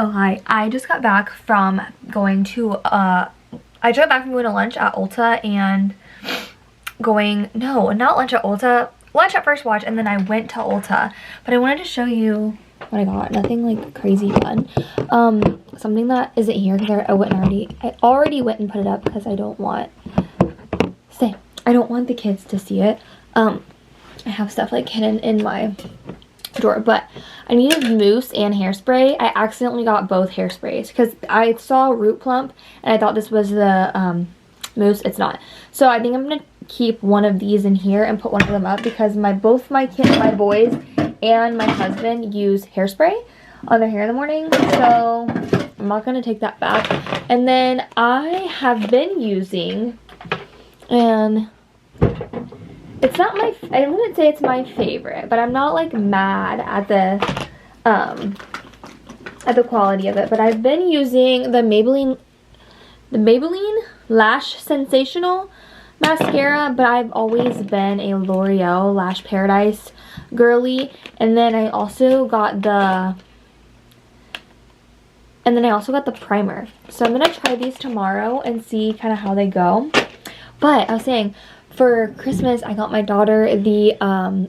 Oh hi, I just got back from going to lunch at Ulta and not lunch at Ulta, lunch at First Watch, and then I went to Ulta. But I wanted to show you what I got. Nothing like crazy fun. Something that isn't here because I already went and put it up because I don't want the kids to see it. I have stuff like hidden in my drawer, but I needed mousse and hairspray. I accidentally got both hairsprays because I saw Root Plump and I thought this was the mousse. It's not. So I think I'm gonna keep one of these in here and put one of them up because both my boys and my husband use hairspray on their hair in the morning, so I'm not gonna take that back. And then I have been using, and it's not I wouldn't say it's my favorite, but I'm not like mad at the quality of it. But I've been using the Maybelline Lash Sensational mascara, but I've always been a L'Oreal Lash Paradise girly. And then I also got the primer. So I'm gonna try these tomorrow and see kind of how they go. But I was saying, for Christmas, I got my daughter the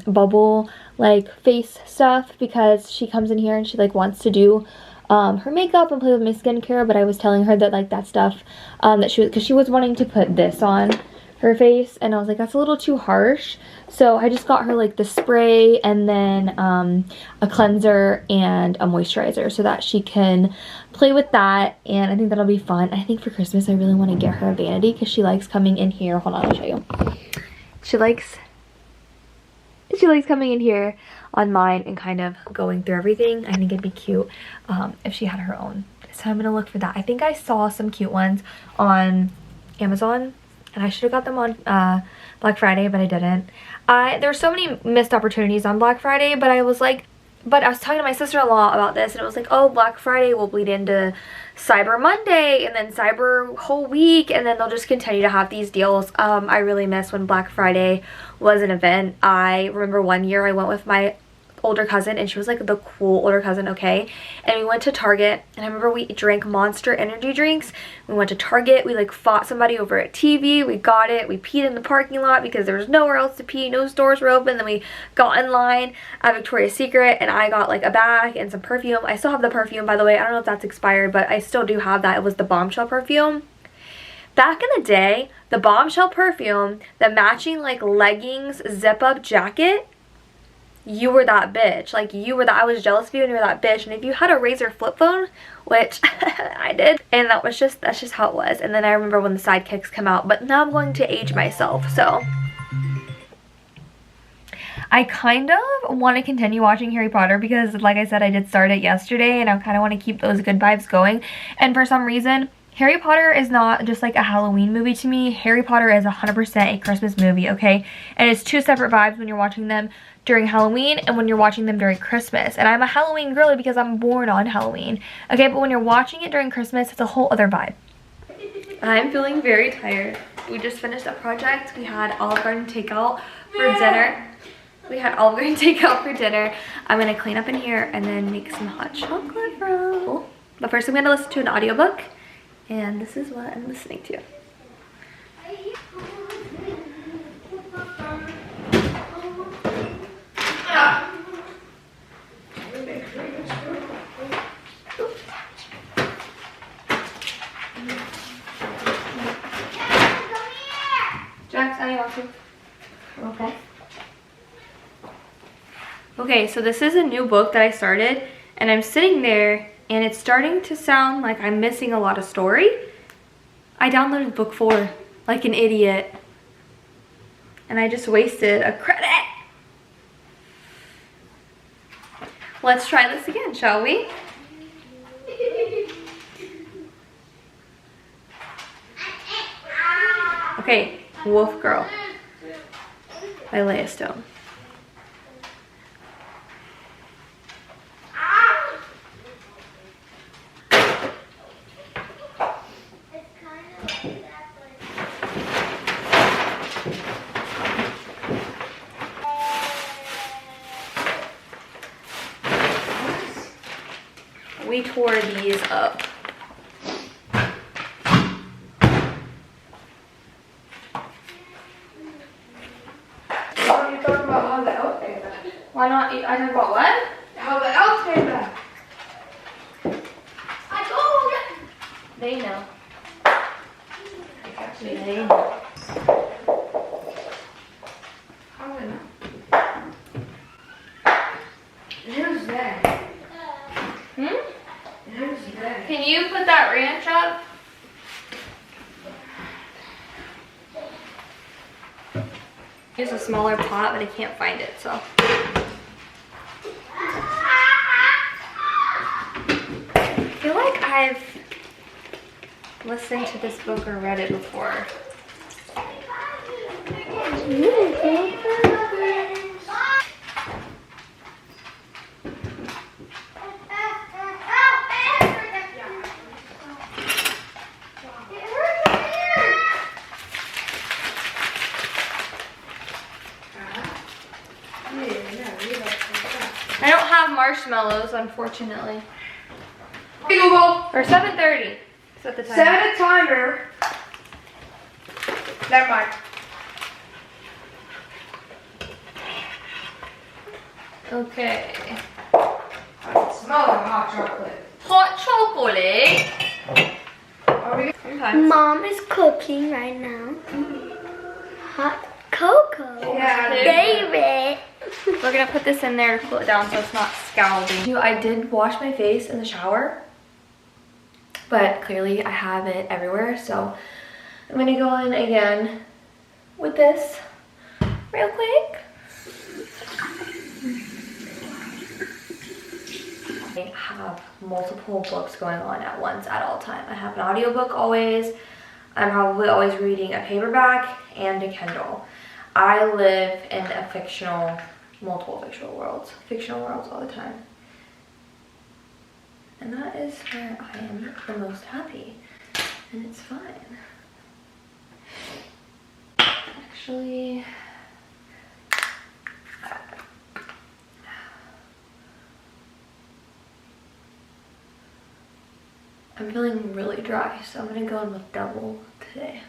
bubble like face stuff because she comes in here and she like wants to do her makeup and play with my skincare. But I was telling her that like that stuff because she was wanting to put this on her face, and I was like, that's a little too harsh. So I just got her like the spray and then a cleanser and a moisturizer so that she can play with that, and I think that'll be fun. I think for Christmas I really want to get her a vanity because she likes coming in here. Hold on, I'll show you. She likes coming in here on mine and kind of going through everything. I think it'd be cute if she had her own. So I'm gonna look for that. I think I saw some cute ones on Amazon, and I should have got them on Black Friday, but I didn't. There were so many missed opportunities on Black Friday, but I was talking to my sister-in-law about this, and it was like, oh, Black Friday will bleed into Cyber Monday, and then Cyber whole week, and then they'll just continue to have these deals. I really miss when Black Friday was an event. I remember one year I went with my older cousin, and she was like the cool older cousin, okay, and we went to Target, and I remember we drank Monster energy drinks. We went to Target, we like fought somebody over a TV, we got it, we peed in the parking lot because there was nowhere else to pee, no stores were open. Then we got in line at Victoria's Secret, and I got like a bag and some perfume. I still have the perfume, by the way. I don't know if that's expired, but I still do have that. It was the Bombshell perfume. Back in the day, the Bombshell perfume, the matching like leggings zip up jacket, you were that bitch. Like, I was jealous of you and you were that bitch. And if you had a Razor flip phone, which I did, and that's just how it was. And then I remember when the sidekicks come out, but now I'm going to age myself, so I kind of want to continue watching Harry Potter because, like I said, I did start it yesterday, and I kind of want to keep those good vibes going. And for some reason, Harry Potter is not just like a Halloween movie to me. Harry Potter is 100% a Christmas movie, okay? And it's two separate vibes when you're watching them during Halloween and when you're watching them during Christmas. And I'm a Halloween girly because I'm born on Halloween, okay? But when you're watching it during Christmas, it's a whole other vibe. I'm feeling very tired. We just finished a project. We had Olive Garden takeout for dinner. I'm gonna clean up in here and then make some hot chocolate roll. But first I'm gonna listen to an audiobook, and this is what I'm listening to. Jax, I want to. Okay. Okay, so this is a new book that I started, and I'm sitting there and it's starting to sound like I'm missing a lot of story. I downloaded book 4 like an idiot, and I just wasted a credit. Let's try this again, shall we? Okay, Wolf Girl by Leah Stone. we tore these up. Why don't you talk about how the elf came back? Why not? I talk about what? How the elf came back. I told you. They know. They know. How did I know? Who's that? Who's that? Can you put that ranch up? Use a smaller pot, but I can't find it, so. I feel like I've listened to this book or read it before. I don't have marshmallows, unfortunately. Hey Google. Or 7:30. Set the timer. Set a timer. Never mind. Okay. I can smell the hot chocolate. Hot chocolate. Are we? Okay. Mom is cooking right now. Hot cocoa. Yeah. Baby. We're gonna put this in there to cool it down so it's not scalding. I did wash my face in the shower, but clearly I have it everywhere, so I'm gonna go in again with this real quick. I have multiple books going on at once at all time. I have an audiobook always. I'm probably always reading a paperback and a Kindle. I live in a multiple fictional worlds all the time. And that is where I am the most happy. And it's fine. Actually, I'm feeling really dry, so I'm gonna go in with double today.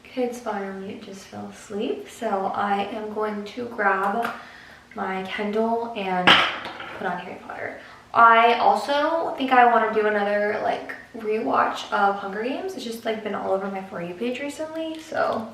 Kids finally just fell asleep, so I am going to grab my Kindle and put on Harry Potter. I also think I want to do another like rewatch of Hunger Games. It's just like been all over my For You page recently, so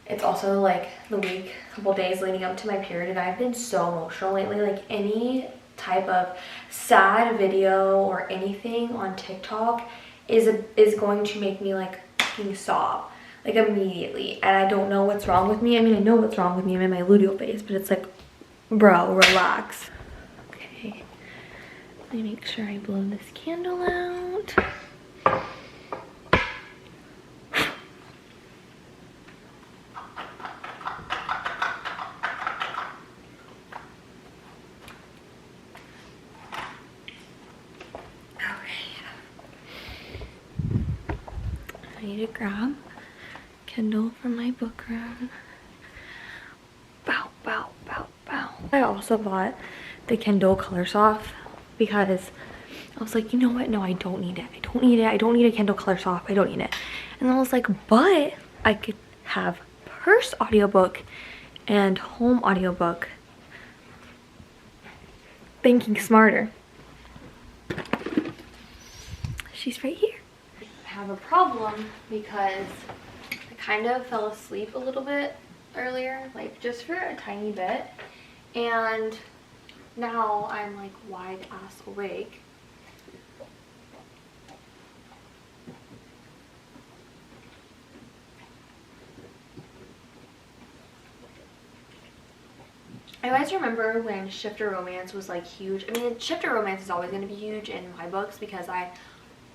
it's also like the week, couple days leading up to my period, and I've been so emotional lately. Like any type of sad video or anything on TikTok is going to make me like fucking sob like immediately, and I don't know what's wrong with me. I mean, I know what's wrong with me. I'm in my luteal phase, but it's like, bro, relax. Okay, let me make sure I blow this candle out. I need to grab Kindle from my book room. Bow, bow, bow, bow. I also bought the Kindle Color Soft because I was like, you know what? No, I don't need it. I don't need it. I don't need a Kindle Color Soft. I don't need it. And then I was like, but I could have Purse audiobook and home audiobook. Thinking smarter. She's right here. I have a problem because I kind of fell asleep a little bit earlier, like just for a tiny bit, and now I'm like wide ass awake. I always remember when Shifter Romance was like huge. I mean, Shifter Romance is always going to be huge in my books because I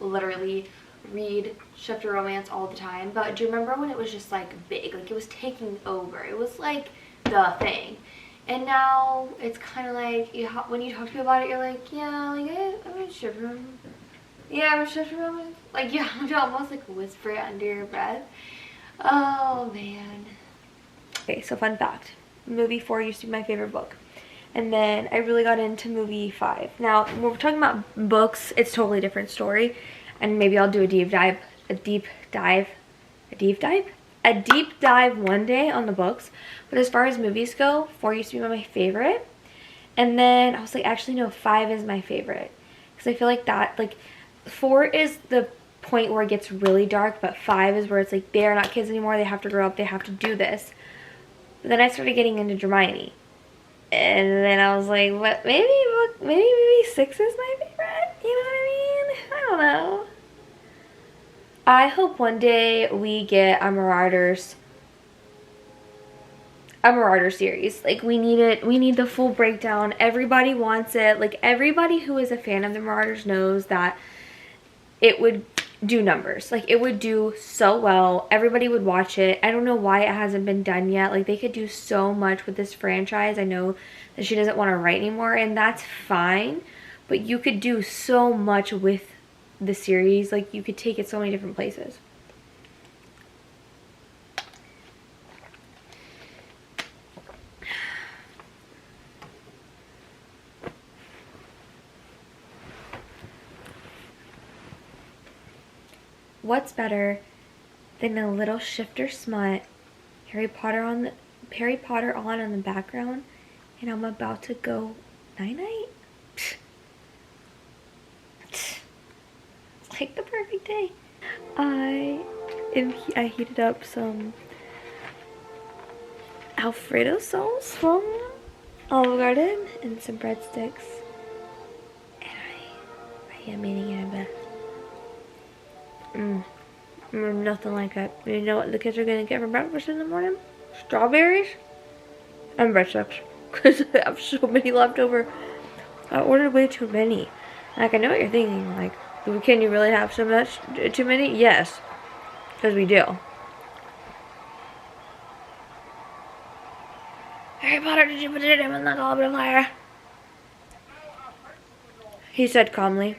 literally read Shifter Romance all the time, but do you remember when it was just like big, like it was taking over, it was like the thing, And now it's kind of like, when you talk to me about it, you're like, yeah, like, I'm in shift room. Yeah, I'm in shift room. Like, you have to almost like whisper it under your breath. Oh, man. Okay, so fun fact. Movie 4 used to be my favorite book. And then I really got into movie 5. Now, when we're talking about books, it's a totally different story. And maybe I'll do a deep dive one day on the books. But as far as movies go, 4 used to be my favorite. And then I was like, actually no, 5 is my favorite. Because I feel like that, like, 4 is the point where it gets really dark, but 5 is where it's like, they are not kids anymore, they have to grow up, they have to do this. But then I started getting into Hermione. And then I was like, what, maybe 6 is my favorite? You know what I mean? I don't know. I hope one day we get a Marauders series. Like, we need it. We need the full breakdown. Everybody wants it. Like, everybody who is a fan of the Marauders knows that it would do numbers. Like, it would do so well. Everybody would watch it. I don't know why it hasn't been done yet. Like, they could do so much with this franchise. I know that she doesn't want to write anymore, and that's fine. But you could do so much with the series. Like, you could take it so many different places. What's better than a little shifter smut, Harry Potter on in the background, and I'm about to go night-night? It's like the perfect day. I heated up some Alfredo sauce from Olive Garden and some breadsticks, and I am eating it in bed. Nothing like it. You know what the kids are gonna get for breakfast in the morning? Strawberries and breadsticks. Because I have so many left over. I ordered way too many. Like, I know what you're thinking. Like, can you really have so much too many? Yes. Because we do. Harry Potter, did you put it in the goblet of fire? He said calmly.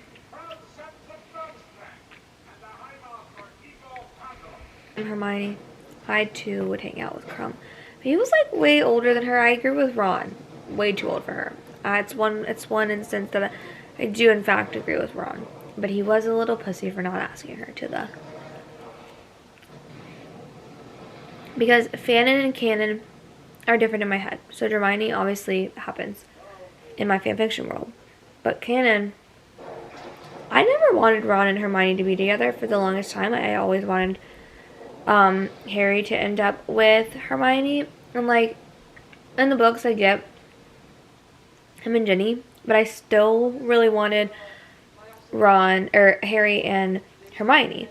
And Hermione, I too would hang out with Crumb. But he was like way older than her. I agree with Ron. Way too old for her. It's one instance that I do in fact agree with Ron. But he was a little pussy for not asking her to the... Because fanon and canon are different in my head. So Hermione obviously happens in my fanfiction world. But canon... I never wanted Ron and Hermione to be together for the longest time. I always wanted... Harry to end up with Hermione, and like in the books I get him and Ginny, but I still really wanted Harry and Hermione.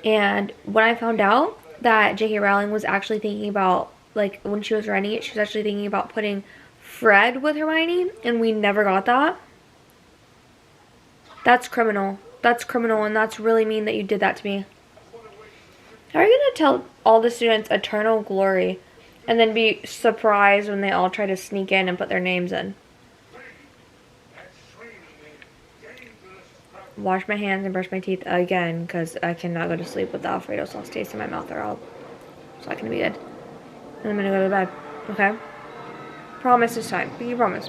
And when I found out that J.K. Rowling was actually thinking about, like, when she was writing it, she was actually thinking about putting Fred with Hermione, and we never got that. That's criminal. That's criminal, and that's really mean that you did that to me. How are you going to tell all the students eternal glory and then be surprised when they all try to sneak in and put their names in? Wash my hands and brush my teeth again, because I cannot go to sleep with the Alfredo sauce taste in my mouth, or it's not going to be good. And I'm going to go to bed. Okay? Promise this time. You promise.